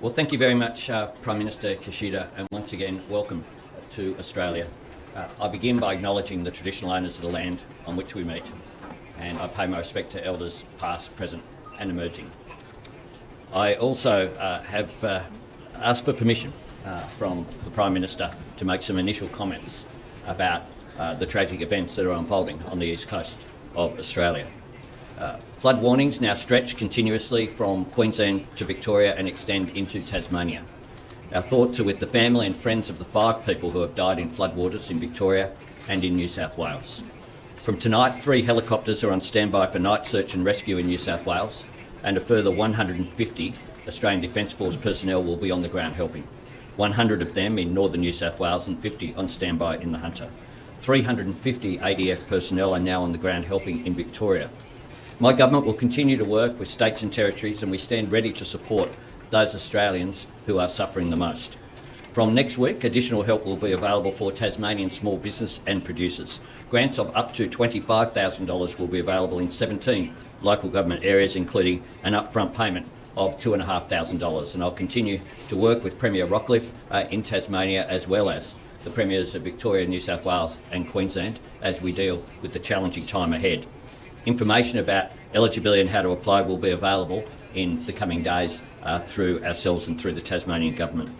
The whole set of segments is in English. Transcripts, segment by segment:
Well, thank you very much, Prime Minister Kishida, and once again, welcome to Australia. I begin by acknowledging the traditional owners of the land on which we meet, and I pay my respect to elders past, present and emerging. I also have asked for permission from the Prime Minister to make some initial comments about the tragic events that are unfolding on the east coast of Australia. Flood warnings now stretch continuously from Queensland to Victoria and extend into Tasmania. Our thoughts are with the family and friends of the 5 people who have died in floodwaters in Victoria and in New South Wales. From tonight, 3 helicopters are on standby for night search and rescue in New South Wales, and a further 150 Australian Defence Force personnel will be on the ground helping. 100 of them in northern New South Wales and 50 on standby in the Hunter. 350 ADF personnel are now on the ground helping in Victoria. My government will continue to work with states and territories, and we stand ready to support those Australians who are suffering the most. From next week, additional help will be available for Tasmanian small business and producers. Grants of up to $25,000 will be available in 17 local government areas, including an upfront payment of $2,500. And I'll continue to work with Premier Rockcliffe in Tasmania, as well as the Premiers of Victoria, New South Wales and Queensland, as we deal with the challenging time ahead. Information about eligibility and how to apply will be available in the coming days through ourselves and through the Tasmanian Government.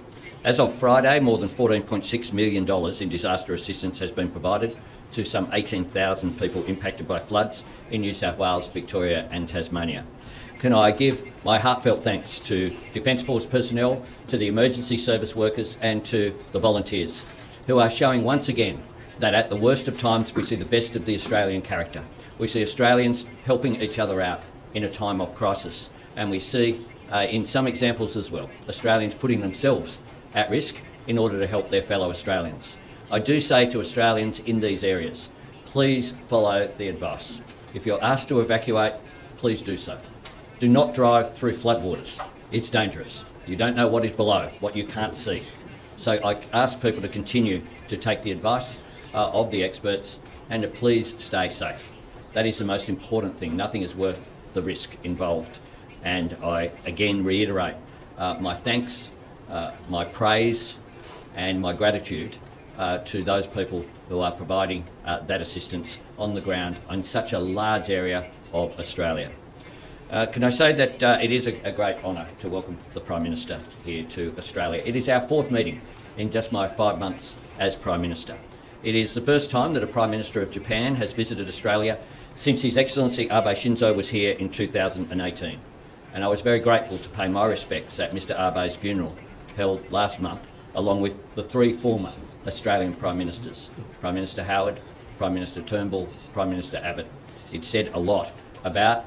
As of Friday, more than $14.6 million in disaster assistance has been provided to some 18,000 people impacted by floods in New South Wales, Victoria and Tasmania. Can I give my heartfelt thanks to Defence Force personnel, to the emergency service workers and to the volunteers, who are showing once again that at the worst of times we see the best of the Australian character. We see Australians helping each other out in a time of crisis, and we see, in some examples as well, Australians putting themselves at risk in order to help their fellow Australians. I do say to Australians in these areas, please follow the advice. If you're asked to evacuate, please do so. Do not drive through floodwaters. It's dangerous. You don't know what is below, what you can't see. So I ask people to continue to take the advice of the experts and to please stay safe. That is the most important thing. Nothing is worth the risk involved. And I again reiterate my thanks, my praise and my gratitude to those people who are providing that assistance on the ground in such a large area of Australia. Can I say that it is a great honour to welcome the Prime Minister here to Australia. It is our 4th meeting in just my 5 months as Prime Minister. It is the first time that a Prime Minister of Japan has visited Australia since His Excellency Abe Shinzo was here in 2018. And I was very grateful to pay my respects at Mr Abe's funeral held last month, along with the 3 former Australian Prime Ministers, Prime Minister Howard, Prime Minister Turnbull, Prime Minister Abbott. It said a lot about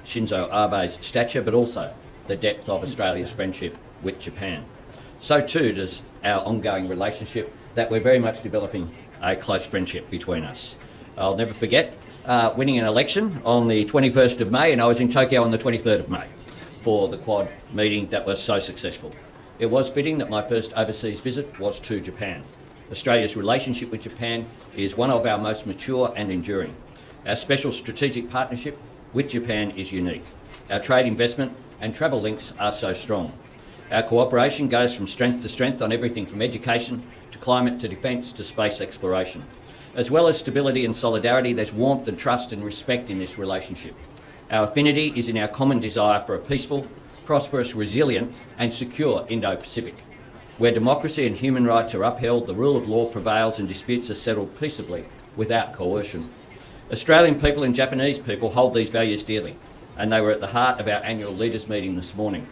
Shinzo Abe's stature, but also the depth of Australia's friendship with Japan. So too does our ongoing relationship, that we're very much developing a close friendship between us. I'll never forget winning an election on the 21st of May, and I was in Tokyo on the 23rd of May for the Quad meeting that was so successful. It was fitting that my first overseas visit was to Japan. Australia's relationship with Japan is one of our most mature and enduring. Our special strategic partnership with Japan is unique. Our trade, investment and travel links are so strong. Our cooperation goes from strength to strength on everything from education to climate to defence to space exploration. As well as stability and solidarity, there's warmth and trust and respect in this relationship. Our affinity is in our common desire for a peaceful, prosperous, resilient and secure Indo-Pacific, where democracy and human rights are upheld, the rule of law prevails and disputes are settled peaceably without coercion. Australian people and Japanese people hold these values dearly, and they were at the heart of our annual leaders' meeting this morning.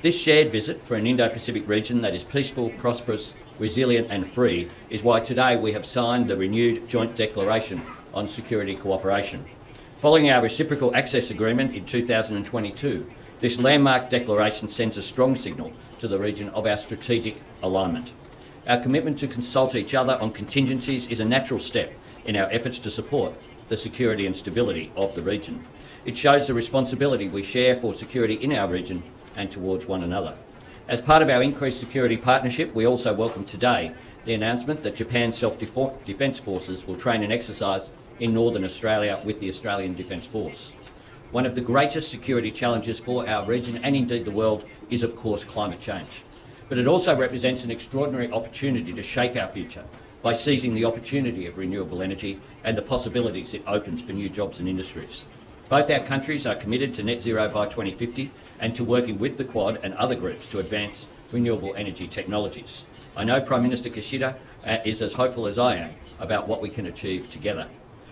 This shared visit for an Indo-Pacific region that is peaceful, prosperous, resilient and free is why today we have signed the renewed Joint Declaration on Security Cooperation. Following our Reciprocal Access Agreement in 2022, this landmark declaration sends a strong signal to the region of our strategic alignment. Our commitment to consult each other on contingencies is a natural step in our efforts to support the security and stability of the region. It shows the responsibility we share for security in our region and towards one another. As part of our increased security partnership, we also welcome today the announcement that Japan's self-defence forces will train and exercise in Northern Australia with the Australian Defence Force. One of the greatest security challenges for our region and indeed the world is, of course, climate change. But it also represents an extraordinary opportunity to shape our future by seizing the opportunity of renewable energy and the possibilities it opens for new jobs and industries. Both our countries are committed to net zero by 2050 and to working with the Quad and other groups to advance renewable energy technologies. I know Prime Minister Kishida is as hopeful as I am about what we can achieve together.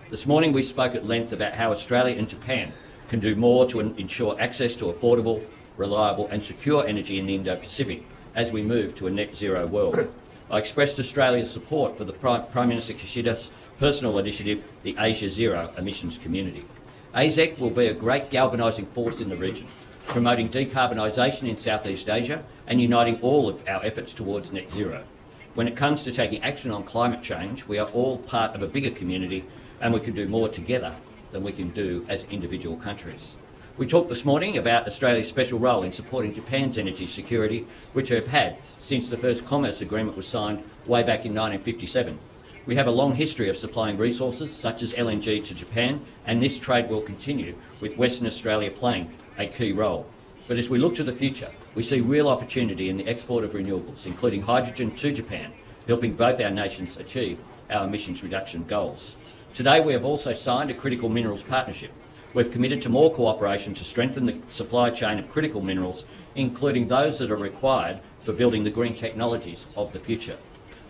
This morning we spoke at length about how Australia and Japan can do more to ensure access to affordable, reliable and secure energy in the Indo-Pacific as we move to a net zero world. I expressed Australia's support for the Prime Minister Kishida's personal initiative, the Asia Zero Emissions Community. AZEC will be a great galvanising force in the region, promoting decarbonisation in Southeast Asia and uniting all of our efforts towards net zero. When it comes to taking action on climate change, we are all part of a bigger community and we can do more together than we can do as individual countries. We talked this morning about Australia's special role in supporting Japan's energy security, which we have had since the first commerce agreement was signed way back in 1957. We have a long history of supplying resources such as LNG to Japan, and this trade will continue, with Western Australia playing a key role. But as we look to the future, we see real opportunity in the export of renewables, including hydrogen to Japan, helping both our nations achieve our emissions reduction goals. Today we have also signed a critical minerals partnership. We've committed to more cooperation to strengthen the supply chain of critical minerals, including those that are required for building the green technologies of the future.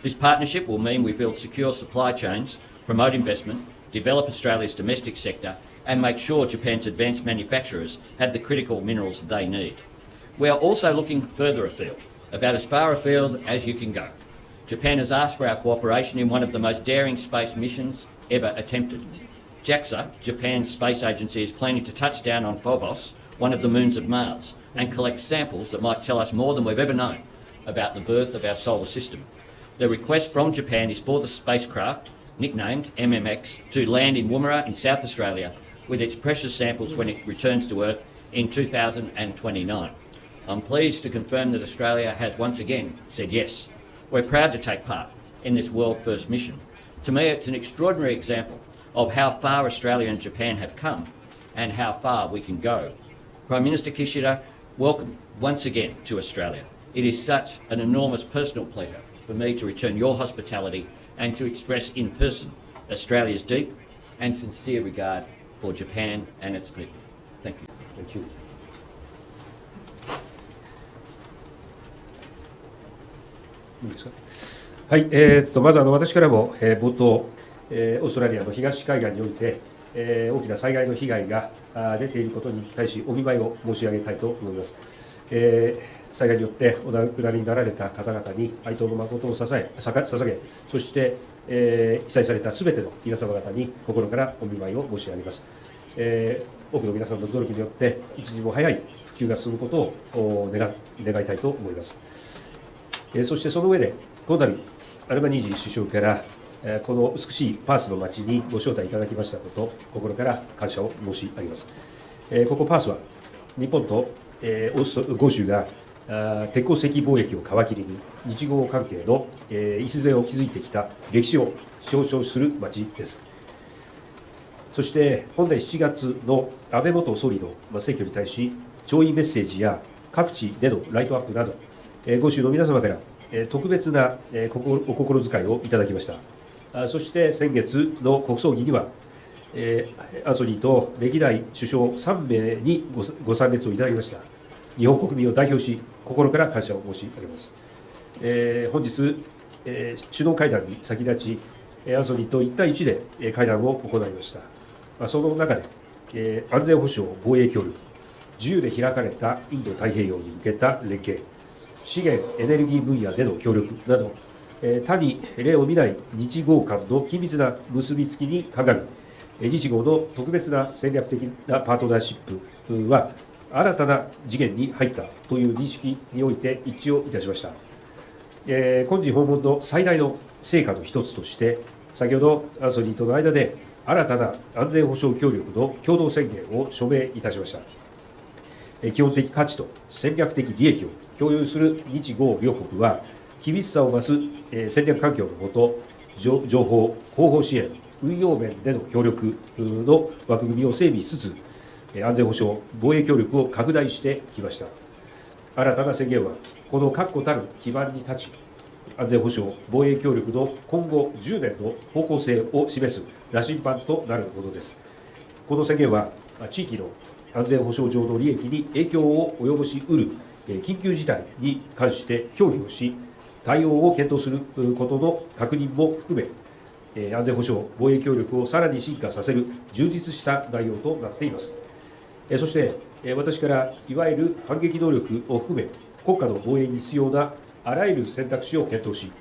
This partnership will mean we build secure supply chains, promote investment, develop Australia's domestic sector and make sure Japan's advanced manufacturers have the critical minerals they need. We are also looking further afield, about as far afield as you can go. Japan has asked for our cooperation in one of the most daring space missions ever attempted. JAXA, Japan's space agency, is planning to touch down on Phobos, one of the moons of Mars, and collect samples that might tell us more than we've ever known about the birth of our solar system. The request from Japan is for the spacecraft, nicknamed MMX, to land in Woomera in South Australia with its precious samples when it returns to Earth in 2029. I'm pleased to confirm that Australia has once again said yes. We're proud to take part in this world-first mission. To me, it's an extraordinary example of how far Australia and Japan have come and how far we can go. Prime Minister Kishida, welcome once again to Australia. It is such an enormous personal pleasure for me to return your hospitality and to express in person Australia's deep and sincere regard for Japan and its people. Thank you. Thank you. いいですか。はい、まず私からも、冒頭、オーストラリアの東海岸において、大きな災害の被害が出ていることに対しお見舞いを申し上げたいと思います。災害によってお亡くなりになられた方々に哀悼の誠を捧げ、そして、被災されたすべての皆様方に心からお見舞いを申し上げます。多くの皆さんの努力によって一日も早い復旧が進むことを願いたいと思います。そしてその上で、この度、アルバニージー首相から、この美しいパースの町にご招待いただきましたこと、心から感謝を申し上げます。ここパースは、日本と豪州が鉄鉱石貿易を皮切りに、日豪関係の礎を築いてきた歴史を象徴する町です。そして、本年7月の安倍元総理の逝去に対し、弔意メッセージや各地でのライトアップなど、豪州の皆様から特別なお心遣いをいただきました。そして先月の国葬儀には、アンソニーと歴代首相3名にご参列をいただきました。日本国民を代表し、心から感謝を申し上げます。本日、首脳会談に先立ち、アンソニーと1対1で会談を行いました。その中で、安全保障、防衛協力、自由で開かれたインド太平洋に向けた連携、資源エネルギー分野での協力など、他に例を見ない日豪間の緊密な結びつきに鑑み、日豪の特別な戦略的なパートナーシップは、新たな次元に入ったという認識において一致をいたしました。今次訪問の最大の成果の一つとして、先ほどアンソニーとの間で新たな安全保障協力の共同宣言を署名いたしました。基本的価値と戦略的利益を共有する日豪両国は、厳しさを増す戦略環境の下、情報・広報支援、運用面での協力の枠組みを整備しつつ、安全保障、防衛協力を拡大してきました。新たな宣言は、この確固たる基盤に立ち、安全保障、防衛協力の今後10年の方向性を示す羅針盤となるものです。この宣言は、地域の安全保障上の利益に影響を及ぼしうる緊急事態に関して協議をし、対応を検討することの確認も含め、安全保障、防衛協力をさらに進化させる充実した内容となっています。そして、私からいわゆる反撃能力を含め、国家の防衛に必要なあらゆる選択肢を検討し、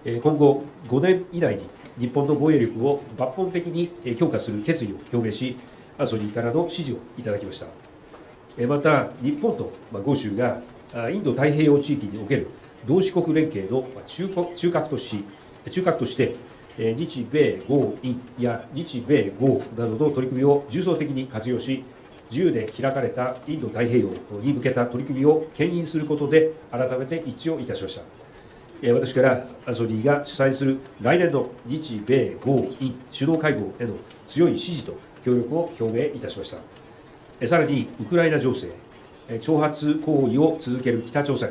今後5年以内に日本の防衛力を抜本的に強化する決意を表明し、アンソニーからの指示をいただきました。また、日本と豪州がインド太平洋地域における同志国連携の中核として、日米豪印や日米豪などの取り組みを重層的に活用し、自由で開かれたインド太平洋に向けた取り組みを牽引することで、改めて一致をいたしました。私からアンソニーが主催する来年の日米豪印首脳会合への強い支持と協力を表明いたしました。さらに、ウクライナ情勢、挑発行為を続ける北朝鮮、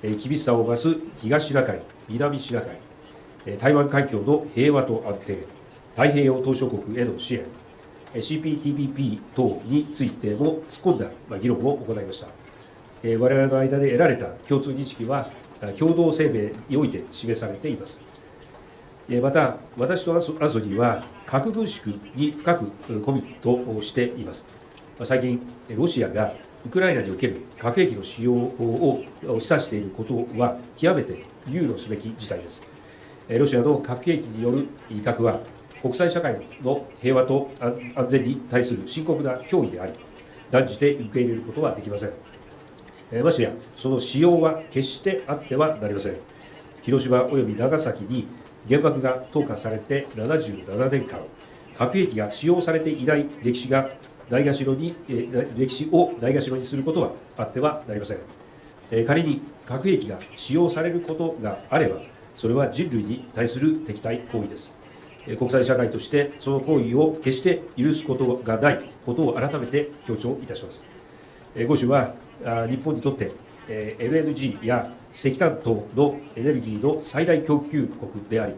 厳しさを増す東シナ海、南シナ海、台湾海峡の平和と安定、太平洋島しょ国への支援、CPTPP 等についても突っ込んだ議論を行いました。我々の間で得られた共通認識は、共同声明において示されています。また、私とアンソニーは、核軍縮に深くコミットをしています。最近、ロシアがウクライナにおける核兵器の使用を示唆していることは、極めて憂慮すべき事態です。ロシアの核兵器による威嚇は、国際社会の平和と安全に対する深刻な脅威であり、断じて受け入れることはできません。ましてや、その使用は決してあってはなりません。広島および長崎に原爆が投下されて77年間、核兵器が使用されていない歴史をないがしろにすることはあってはなりません。仮に核兵器が使用されることがあれば、それは人類に対する敵対行為です。国際社会としてその行為を決して許すことがないことを改めて強調いたします。豪州は日本にとって LNG や石炭等のエネルギーの最大供給国であり、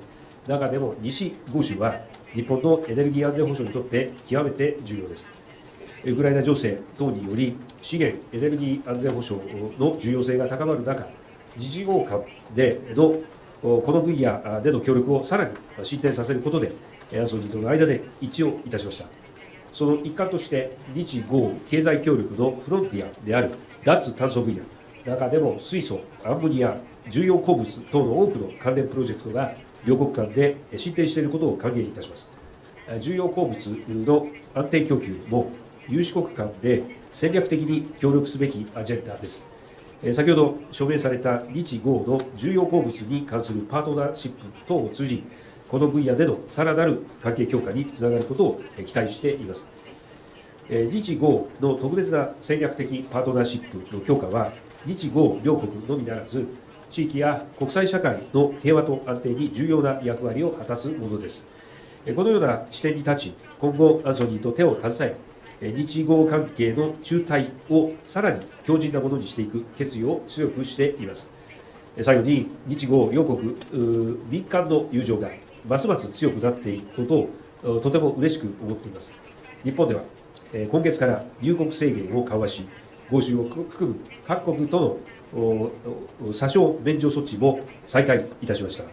中でも西豪州は日本のエネルギー安全保障にとって極めて重要です。ウクライナ情勢等により資源エネルギー安全保障の重要性が高まる中、自治合間でのこの分野での協力をさらに進展させることで、アンソニーとの間で一致をいたしました。その一環として、日豪経済協力のフロンティアである脱炭素分野、中でも水素、アンモニア、重要鉱物等の多くの関連プロジェクトが両国間で進展していることを歓迎いたします。重要鉱物の安定供給も有志国間で戦略的に協力すべきアジェンダです。先ほど署名された日豪の重要鉱物に関するパートナーシップ等を通じ、この分野でのさらなる関係強化につながることを期待しています。日豪の特別な戦略的パートナーシップの強化は、日豪両国のみならず、地域や国際社会の平和と安定に重要な役割を果たすものです。このような視点に立ち、今後、アンソニーと手を携え、日豪関係の中台をさらに強靭なものにしていく決意を強くしています。最後に、日豪両国民間の友情がますます強くなっていくことをとても嬉しく思っています。日本では今月から入国制限を緩和し、豪州を含む各国との査証免除措置も再開いたしました。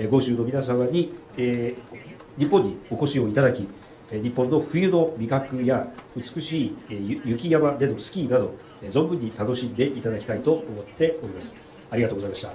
豪州の皆様に日本にお越しをいただき、日本の冬の味覚や美しい雪山でのスキーなど、存分に楽しんでいただきたいと思っております。ありがとうございました。